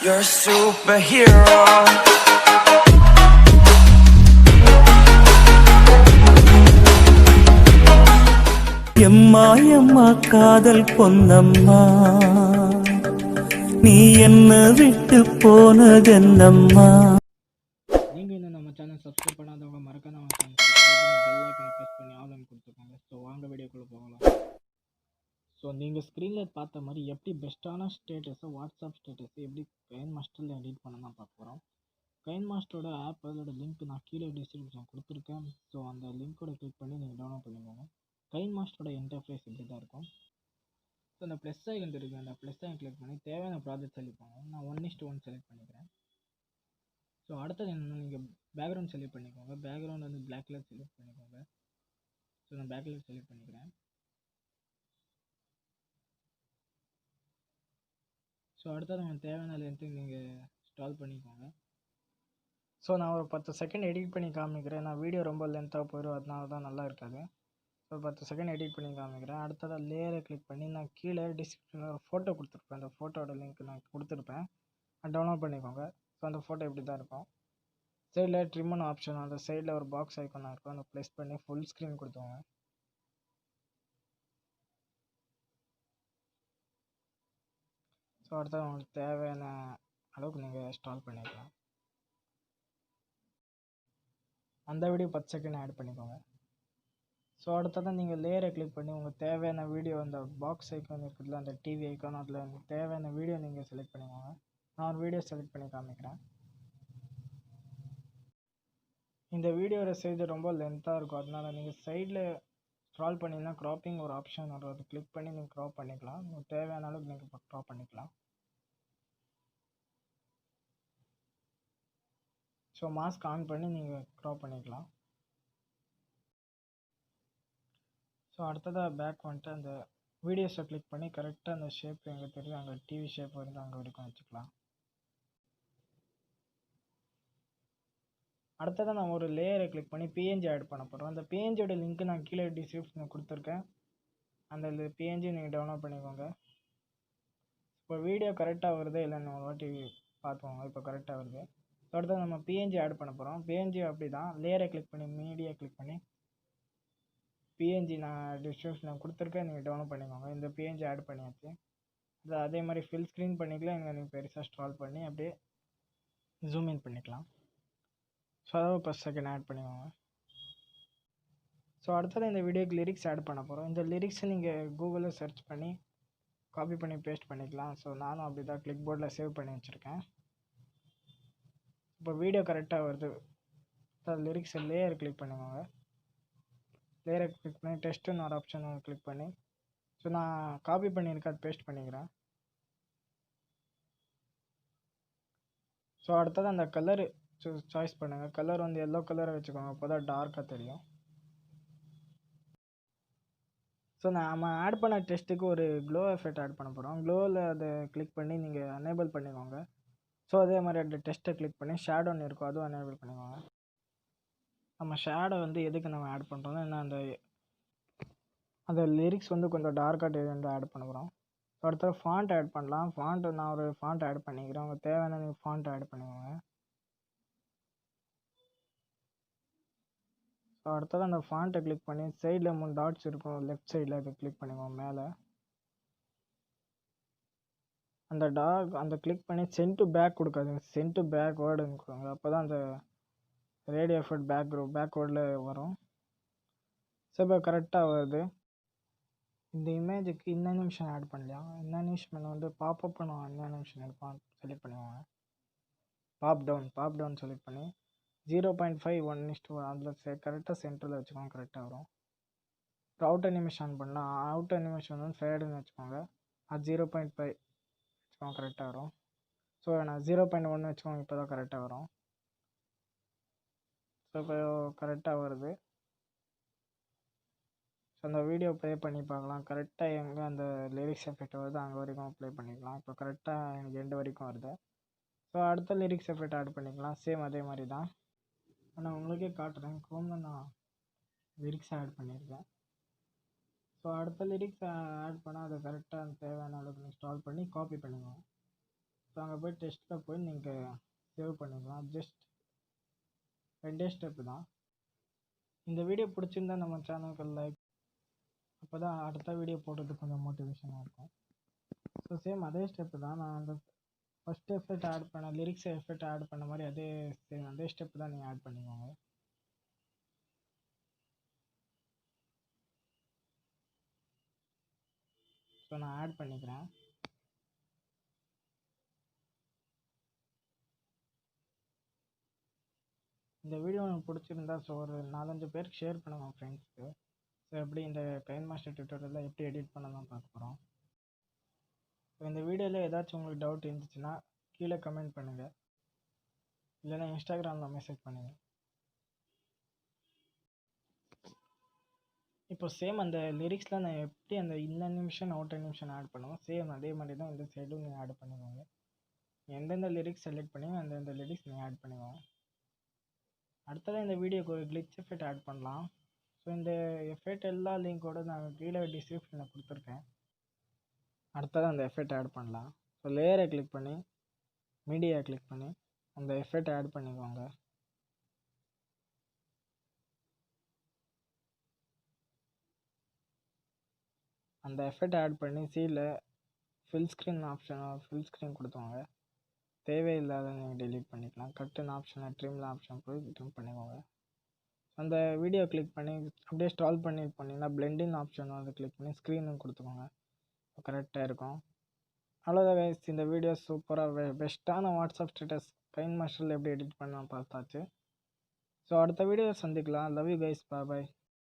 You're a superhero. எம்மா எம்மா காதல் பொன்னம்மா, நீ என்ன விட்டு போனதென்னம்மா. நீங்க இன்னும் நம்ம சேனல் சப்ஸ்கிரைப் பண்ணாதவங்க மறக்காம நம்ம சேனல் சப்ஸ்கிரைப் பண்ணி பெல் ஐகானை பிரஸ் பண்ணி ஆல் கொடுத்துக்கோங்க. ஸோ வாங்க வீடியோக்குள்ள போகலாம். ஸோ நீங்கள் ஸ்க்ரீனில் பார்த்த மாதிரி எப்படி பெஸ்ட்டான ஸ்டேட்டஸை வாட்ஸ்அப் ஸ்டேட்டஸை எப்படி கைன் மாஸ்டரில் எடிட் பண்ண தான் பார்க்க போகிறோம். கைன் மாஸ்டரோட ஆப் அதோட லிங்க் நான் கீழே டிஸ்கிரிப்ஷன் கொடுத்துருக்கேன். ஸோ அந்த லிங்க்கோட கிளிக் பண்ணி நீங்கள் டவுன்லோட் பண்ணிக்கோங்க. கைன் மாஸ்டரோட இன்டர்ஃபேஸ் இப்படி தான் இருக்கும். ஸோ அந்த ப்ளஸ் ஐக்கன் இருக்குது, அந்த ப்ளஸ் ஐக்கன் கிளிக் பண்ணி தேவையான ப்ராஜெக்ட் செலக்ட் பண்ணுவோம். நான் 1:1 செலக்ட் பண்ணிக்கிறேன். ஸோ அடுத்தது என்னென்னா நீங்கள் பேக்ரவுண்ட் செலக்ட் பண்ணிக்கோங்க. பேக்ரவுண்ட் வந்து பிளாக் கலர் செலக்ட் பண்ணிக்கோங்க. ஸோ நான் பிளாக் கலர் செலக்ட் பண்ணிக்கிறேன். ஸோ அடுத்தது நம்ம தேவையான லென்த்து நீங்கள் ஸ்டால் பண்ணிக்கோங்க. ஸோ நான் ஒரு 10 செகண்ட் எடிட் பண்ணி காமிக்கிறேன். நான் வீடியோ ரொம்ப லென்த்தாக போயிடும், அதனால தான் நல்லா இருக்காது. ஸோ 10 செகண்ட் எடிட் பண்ணி காமிக்கிறேன். அடுத்ததாக லேயரை கிளிக் பண்ணி நான் கீழே டிஸ்கிரிப்ஷனில் ஒரு ஃபோட்டோ கொடுத்துருப்பேன். அந்த ஃபோட்டோட லிங்க் நான் கொடுத்துருப்பேன், டவுன்லோட் பண்ணிக்கோங்க. ஸோ அந்த ஃபோட்டோ இப்படி தான் இருக்கும். சைடில் ட்ரிம்மன் ஆப்ஷன், அந்த சைடில் ஒரு பாக்ஸ் ஐக்கானாக இருக்கும், அதை ப்ளேஸ் பண்ணி ஃபுல் ஸ்க்ரீன் கொடுத்துவோங்க. ஸோ அடுத்தது உங்களுக்கு தேவையான அளவுக்கு நீங்கள் இன்ஸ்டால் பண்ணிக்கலாம். அந்த வீடியோ 10 செகண்ட் ஆட் பண்ணிக்கோங்க. ஸோ அடுத்ததான் நீங்கள் லேயரை கிளிக் பண்ணி உங்களுக்கு தேவையான வீடியோ, அந்த பாக்ஸ் ஐக்கான் இருக்குதுல, அந்த டிவி ஐக்கான், அதில் உங்களுக்கு தேவையான வீடியோ நீங்கள் செலக்ட் பண்ணிக்கோங்க. நான் ஒரு வீடியோ செலக்ட் பண்ணி காமிக்கிறேன். இந்த வீடியோட சைஸ் ரொம்ப லென்த்தாக இருக்கும், அதனால் நீங்கள் சைடில் ஸ்க்ரால் பண்ணிங்கன்னா க்ராப்பிங் ஒரு ஆப்ஷன் வரும், அதை கிளிக் பண்ணி நீங்கள் க்ராப் பண்ணிக்கலாம். உங்களுக்கு தேவையான அளவுக்கு நீங்கள் க்ராப் பண்ணிக்கலாம். ஸோ மாஸ்க் ஆன் பண்ணி நீங்கள் க்ராப் பண்ணிக்கலாம். ஸோ அடுத்ததாக பேக் வந்துட்டு அந்த வீடியோஸை கிளிக் பண்ணி கரெக்டாக அந்த ஷேப் எங்கே தெரியும், அங்கே டிவி ஷேப் வந்து அங்கே வரைக்கும் வச்சுக்கலாம். அடுத்ததாக நான் ஒரு லேயரை கிளிக் பண்ணி பிஎன்ஜி ஆட் பண்ண போகிறோம். அந்த பிஎன்ஜியோட லிங்க்கு நான் கீழே டிஸ்கிரிப்ஷனில் கொடுத்துருக்கேன். அந்த பிஎன்ஜி நீங்கள் டவுன்லோட் பண்ணிக்கோங்க. இப்போ வீடியோ கரெக்டாக வருது இல்லைன்னு ஒரு வாட்டி பார்த்துக்கோங்க. இப்போ கரெக்டாக வருது. அடுத்தது நம்ம பிஎன்ஜி ஆட் பண்ண போகிறோம். பிஎன்ஜி அப்படி தான் லேயரை கிளிக் பண்ணி மீடியா கிளிக் பண்ணி பிஎன்ஜி நான் டிஸ்கிரிப்ஷனில் கொடுத்துருக்கேன், நீங்கள் டவுன்லோட் பண்ணிக்கோங்க. இந்த பிஎன்ஜி ஆட் பண்ணியாச்சு. அதே மாதிரி ஃபில் ஸ்க்ரீன் பண்ணிக்கலாம், இங்கே நீங்கள் பெருசாக ஸ்க்ரால் பண்ணி அப்படியே ஜூம் இன் பண்ணிக்கலாம். ஸோ அதாவது 10 செகண்ட் ஆட் பண்ணிக்கோங்க. ஸோ அடுத்தது இந்த வீடியோக்கு லிரிக்ஸ் ஆட் பண்ண போகிறோம். இந்த லிரிக்ஸை நீங்கள் கூகுளில் சர்ச் பண்ணி காப்பி பண்ணி பேஸ்ட் பண்ணிக்கலாம். ஸோ நானும் அப்படி தான் கிளிக் போர்டில் சேவ் பண்ணி வச்சுருக்கேன். இப்போ வீடியோ கரெக்டாக வருது. லிரிக்ஸை லேயர் கிளிக் பண்ணிக்கோங்க. லேயரை கிளிக் பண்ணி டெஸ்ட்டுன்னு ஒரு ஆப்ஷனை கிளிக் பண்ணி, ஸோ நான் காப்பி பண்ணியிருக்கேன், அது பேஸ்ட் பண்ணிக்கிறேன். ஸோ அடுத்தது அந்த கலரு சாய்ஸ் பண்ணுங்கள். கலர் வந்து எல்லோ கலரை வச்சுக்கோங்க, அப்போ தான் டார்க்காக தெரியும். ஸோ நம்ம ஆட் பண்ண டெஸ்ட்டுக்கு ஒரு க்ளோ எஃபெக்ட் ஆட் பண்ண போகிறோம். க்ளோவில் அதை கிளிக் பண்ணி நீங்கள் எனேபிள் பண்ணிக்கோங்க. ஸோ அதே மாதிரி அந்த டெஸ்ட்டை கிளிக் பண்ணி ஷேடோன்னு இருக்கும், அதுவும் எனேபிள் பண்ணிக்கோங்க. நம்ம ஷேடோ வந்து எதுக்கு நம்ம ஆட் பண்ணுறோம்னா, என்ன அந்த லிரிக்ஸ் வந்து கொஞ்சம் டார்க்காக வந்து ஆட் பண்ண போகிறோம். ஸோ அடுத்தது ஃபாண்ட் ஆட் பண்ணலாம். ஃபாண்ட்டு நான் ஒரு ஃபாண்ட் ஆட் பண்ணிக்கிறேன். உங்களுக்கு தேவையான நீங்கள் ஃபாண்ட் ஆட் பண்ணிக்கோங்க. ஸோ அடுத்தது அந்த ஃபாண்ட்டை கிளிக் பண்ணி சைடில் 3 டாட்ஸ் இருக்கும், லெஃப்ட் சைடில் அதை கிளிக் பண்ணிக்கோங்க. மேலே அந்த கிளிக் பண்ணி சென்ட் டு பேக் கொடுக்காதுங்க, சென்ட் டு பேக் வேர்டுன்னு கொடுங்க. அப்போ தான் அந்த ரேடியோ எஃபெக்ட் பேக்வேர்டில் வரும். ஸோ இப்போ கரெக்டாக வருது. இந்த இமேஜுக்கு இந்த அனிமேஷன் ஆட் பண்ணலாம். இந்த அனிமேஷன் வந்து பாப்அப் நான் இந்த அனிமேஷன் எடுப்பான் செலக்ட் பண்ணுவாங்க. பாப் டவுன் செலக்ட் பண்ணி 0.5 1:1 அதில் கரெக்டாக சென்டரில் வச்சுக்கோங்க, கரெக்டாக வரும். இப்போ அவுட் அனிமேஷன் பண்ணலாம். அவுட் அனிமேஷன் வந்து ஃபேடுன்னு வச்சுக்கோங்க, அது 0.5 வச்சுக்கோங்க, கரெக்டாக வரும். ஸோ நான் 0.1 வச்சுக்கோங்க, இப்போ தான் கரெக்டாக வரும். ஸோ இப்போ கரெக்டாக வருது. ஸோ அந்த வீடியோ ப்ளே பண்ணி பார்க்கலாம். கரெக்டாக எங்கே அந்த லிரிக்ஸ் எஃபெக்ட் வருது அங்கே வரைக்கும் ப்ளே பண்ணிக்கலாம். இப்போ கரெக்டாக எனக்கு எண்டு வரைக்கும் வருது. ஸோ அடுத்த லிரிக்ஸ் எஃபெக்ட் ஆட் பண்ணிக்கலாம். சேம் அதே மாதிரி தான் நான் உங்களுக்கே காட்டுறேன். க்ரோமில் நான் லிரிக்ஸ் ஆட் பண்ணியிருக்கேன். ஸோ அடுத்த லிரிக்ஸ் ஆட் பண்ணால் அதை கரெக்டாக தேவையான அளவுக்கு இன்ஸ்டால் பண்ணி காப்பி பண்ணிக்குவோம். ஸோ அங்கே போய் டெஸ்ட்டில் போய் நீங்கள் சேவ் பண்ணிக்கலாம். ஜஸ்ட் 2 ஸ்டெப்பு தான். இந்த வீடியோ பிடிச்சிருந்தா நம்ம சேனலுக்கு லைக், அப்போ தான் அடுத்த வீடியோ போடுறதுக்கு கொஞ்சம் மோட்டிவேஷனாக இருக்கும். ஸோ சேம் அதே ஸ்டெப்பு தான். நான் அந்த ஃபஸ்ட் எஃபெக்ட் ஆட் பண்ண லிரிக்ஸ் எஃபெக்ட் ஆட் பண்ண மாதிரி அதே ஸ்டெப்பு தான் நீங்கள் ஆட் பண்ணிக்கோங்க. ஸோ நான் ஆட் பண்ணிக்கிறேன். இந்த வீடியோ எனக்கு பிடிச்சிருந்தா ஸோ ஒரு 4-5 பேருக்கு ஷேர் பண்ணுங்கள் ஃப்ரெண்ட்ஸ்க்கு. ஸோ எப்படி இந்த கைன்மாஸ்டர் டியூட்டோரியலில் எப்படி எடிட் பண்ணலாம் பார்க்க போகிறோம். ஸோ இந்த வீடியோவில் ஏதாச்சும் உங்களுக்கு டவுட் இருந்துச்சுன்னா கீழே கமெண்ட் பண்ணுங்கள், இல்லைன்னா இன்ஸ்டாகிராமில் மெசேஜ் பண்ணுங்கள். இப்போ சேம் அந்த லிரிக்ஸில் நான் எப்படி அந்த இந்த நிமிஷம் அவுட் நிமிஷம் ஆட் பண்ணுவோம், சேம் அதே மாதிரி தான் இந்த சைடும் நீங்கள் ஆட் பண்ணிக்கோங்க. எந்தெந்த லிரிக்ஸ் செலக்ட் பண்ணி அந்தந்த லிரிக்ஸ் நீங்கள் ஆட் பண்ணிக்கோங்க. அடுத்தது இந்த வீடியோக்கு ஒரு கிளிச் எஃபெக்ட் ஆட் பண்ணலாம். ஸோ இந்த எஃபெக்ட் எல்லா லிங்கோட நான் கீழே டிஸ்கிரிப்ஷனில் கொடுத்துருக்கேன். அடுத்தது அந்த எஃபெக்ட் ஆட் பண்ணலாம். ஸோ லேயரை கிளிக் பண்ணி மீடியா கிளிக் பண்ணி அந்த எஃபெக்ட் ஆட் பண்ணிக்கோங்க. அந்த எஃபெக்ட் ஆட் பண்ணி சீல ஃபில் ஸ்க்ரீன் கொடுத்துவாங்க. தேவையில்லாத நீங்கள் டெலீட் பண்ணிக்கலாம். கட்டுன்னு ஆப்ஷனை ட்ரிம்ல ஆப்ஷன் போய் ட்ரிம் பண்ணிக்கோங்க. அந்த வீடியோ கிளிக் பண்ணி அப்படியே ஸ்டால் பண்ணி பண்ணிங்கன்னா பிளெண்டிங் ஆப்ஷன் அதை கிளிக் பண்ணி ஸ்க்ரீனும் கொடுத்துக்கோங்க. கரெக்டாக இருக்கும். அவ்வளோதான் கைஸ், இந்த வீடியோ சூப்பராக பெஸ்ட்டான வாட்ஸ்அப் ஸ்டேட்டஸ் கைன்மாஸ்டரில் எப்படி எடிட் பண்ண பார்த்தாச்சு. ஸோ அடுத்த வீடியோ சந்திக்கலாம். Love you guys, bye.